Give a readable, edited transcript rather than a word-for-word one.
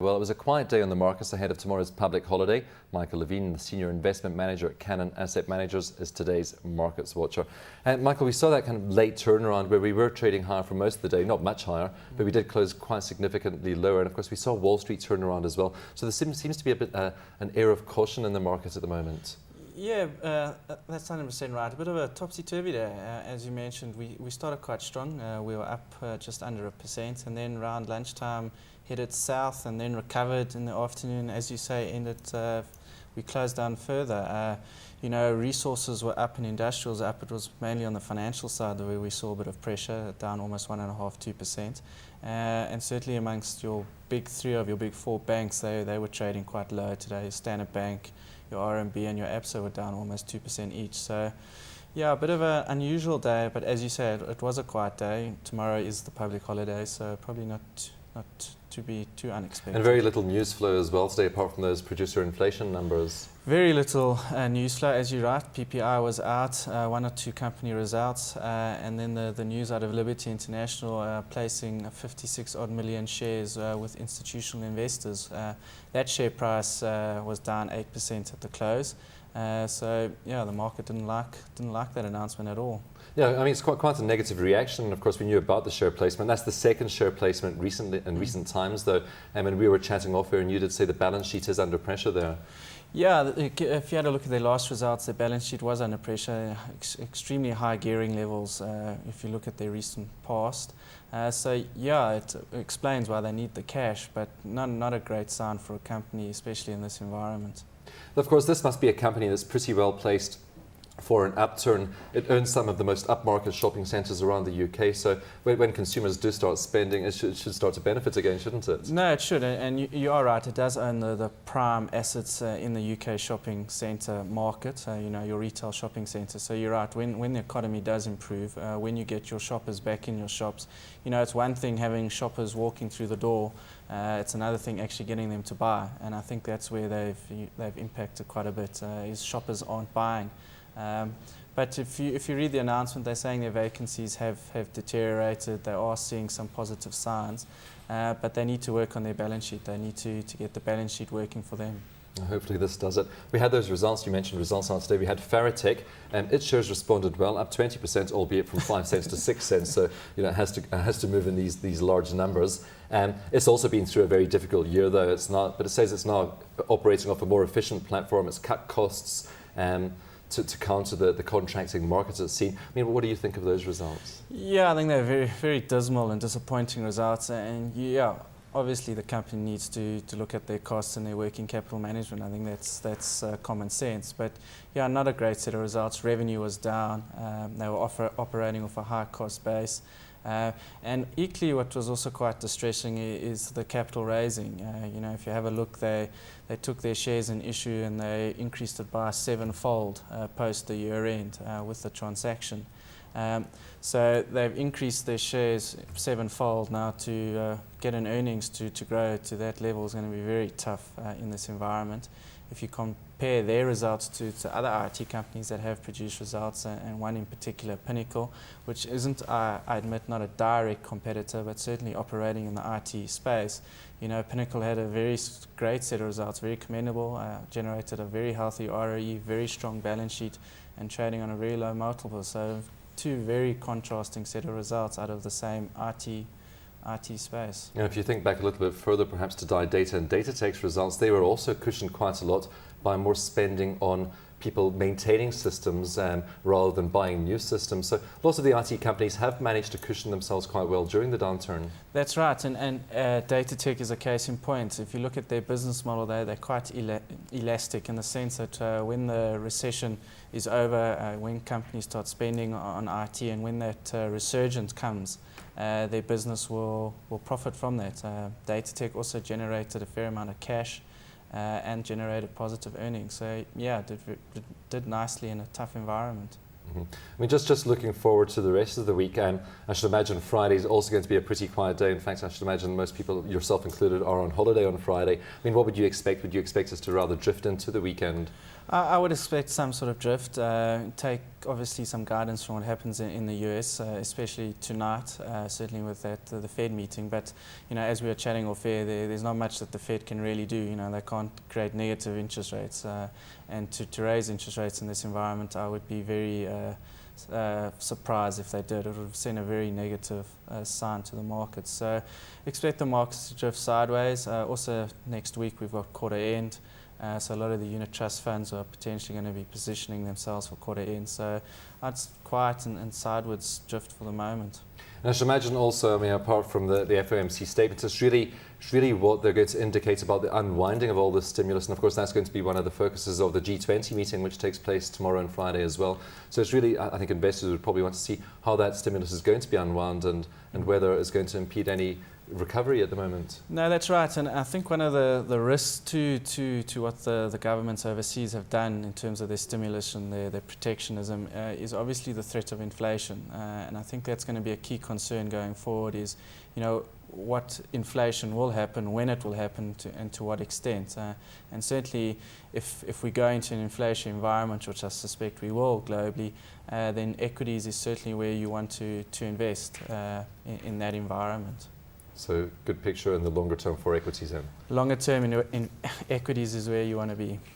Well, it was a quiet day on the markets ahead of tomorrow's public holiday. Michael Levin, the Senior Investment Manager at Cannon Asset Managers, is today's Markets Watcher. And Michael, we saw that kind of late turnaround where we were trading higher for most of the day, not much higher, but we did close quite significantly lower. And of course, we saw Wall Street turn around as well. So there seems to be a bit an air of caution in the markets at the moment. Yeah, that's 100% right. A bit of a topsy-turvy day. As you mentioned, we started quite strong. We were up just under 1%, and then around lunchtime headed south and then recovered in the afternoon. As you say, we closed down further. Resources were up and industrials up. It was mainly on the financial side where we saw a bit of pressure, down almost 1.5–2%. And certainly amongst your big three of your big four banks, they were trading quite low today. Standard Bank, your RMB and your ABSA were down almost 2% each. So, yeah, a bit of an unusual day, but as you said, it was a quiet day. Tomorrow is the public holiday, so probably not to be too unexpected. And very little news flow as well today, apart from those producer inflation numbers. Very little news flow, as you're right. PPI was out, one or two company results, and then the news out of Liberty International placing 56 odd million shares with institutional investors. That share price was down 8% at the close. So yeah, the market didn't like that announcement at all. Yeah, I mean, it's quite a negative reaction. Of course, we knew about the share placement. That's the second share placement recently in recent times, though. And we were chatting off here, and you did say the balance sheet is under pressure there. Yeah, if you had a look at their last results, their balance sheet was under pressure, extremely high gearing levels if you look at their recent past. So yeah, it explains why they need the cash, but not a great sign for a company, especially in this environment. Of course, this must be a company that's pretty well placed for an upturn. It owns some of the most upmarket shopping centres around the UK, so when consumers do start spending, it should start to benefit again, shouldn't it? No, it should, and you are right, it does own the prime assets in the UK shopping centre market, your retail shopping centre. So you're right, when the economy does improve, when you get your shoppers back in your shops, it's one thing having shoppers walking through the door, it's another thing actually getting them to buy, and I think that's where they've impacted quite a bit, is shoppers aren't buying. But if you read the announcement, they're saying their vacancies have deteriorated. They are seeing some positive signs, but they need to work on their balance sheet. They need to get the balance sheet working for them. Hopefully this does it. We had those results, you mentioned results out today. We had Farrah Tech, and its shares responded well, up 20%, albeit from 5 cents to 6 cents. So it has to move in these large numbers. It's also been through a very difficult year, though. It's not, but it says it's now operating off a more efficient platform. It's cut costs. To counter the contracting markets it's seen. I mean, what do you think of those results? Yeah, I think they're very, very dismal and disappointing results. And yeah, obviously the company needs to look at their costs and their working capital management. I think that's common sense. But yeah, not a great set of results. Revenue was down. They were operating off a high cost base. And equally, what was also quite distressing is the capital raising. If you have a look, they took their shares in issue and they increased it by 7-fold post the year end with the transaction. So they've increased their shares 7-fold now. To get an earnings to grow to that level is going to be very tough in this environment. If you compare their results to other IT companies that have produced results, and one in particular, Pinnacle, which isn't, I admit, not a direct competitor, but certainly operating in the IT space. Pinnacle had a very great set of results, very commendable, generated a very healthy ROE, very strong balance sheet, and trading on a very low multiple. So two very contrasting set of results out of the same IT space. If you think back a little bit further, perhaps to Data and Datatec's results, they were also cushioned quite a lot by more spending on people maintaining systems rather than buying new systems. So lots of the IT companies have managed to cushion themselves quite well during the downturn. That's right, and Datatec is a case in point. If you look at their business model, they're quite elastic in the sense that when the recession is over, when companies start spending on IT, and when that resurgence comes, their business will profit from that. Datatec also generated a fair amount of cash and generated positive earnings. So yeah, did nicely in a tough environment. Mm-hmm. I mean, just looking forward to the rest of the week, I should imagine Friday is also going to be a pretty quiet day. In fact, I should imagine most people, yourself included, are on holiday on Friday. I mean, what would you expect? Would you expect us to rather drift into the weekend? I would expect some sort of drift. Take obviously some guidance from what happens in the US, especially tonight, certainly with the Fed meeting. But as we were chatting off air, there's not much that the Fed can really do. They can't create negative interest rates, and to raise interest rates in this environment, I would be very surprised if they did. It would send a very negative sign to the markets. So expect the markets to drift sideways. Also next week we've got quarter end. So a lot of the unit trust funds are potentially going to be positioning themselves for quarter end. So it's quiet and sideways drift for the moment. And I should imagine also, apart from the FOMC statements, it's really what they're going to indicate about the unwinding of all this stimulus. And of course, that's going to be one of the focuses of the G20 meeting, which takes place tomorrow and Friday as well. So it's really, I think investors would probably want to see how that stimulus is going to be unwound and whether it's going to impede any recovery at the moment. No, that's right. And I think one of the risks to what the governments overseas have done in terms of their stimulus and their protectionism is obviously the threat of inflation. And I think that's going to be a key concern going forward is, what inflation will happen, when it will happen, and to what extent. And certainly if we go into an inflation environment, which I suspect we will globally, then equities is certainly where you want to invest in that environment. So good picture in the longer term for equities then? Longer term in equities is where you want to be.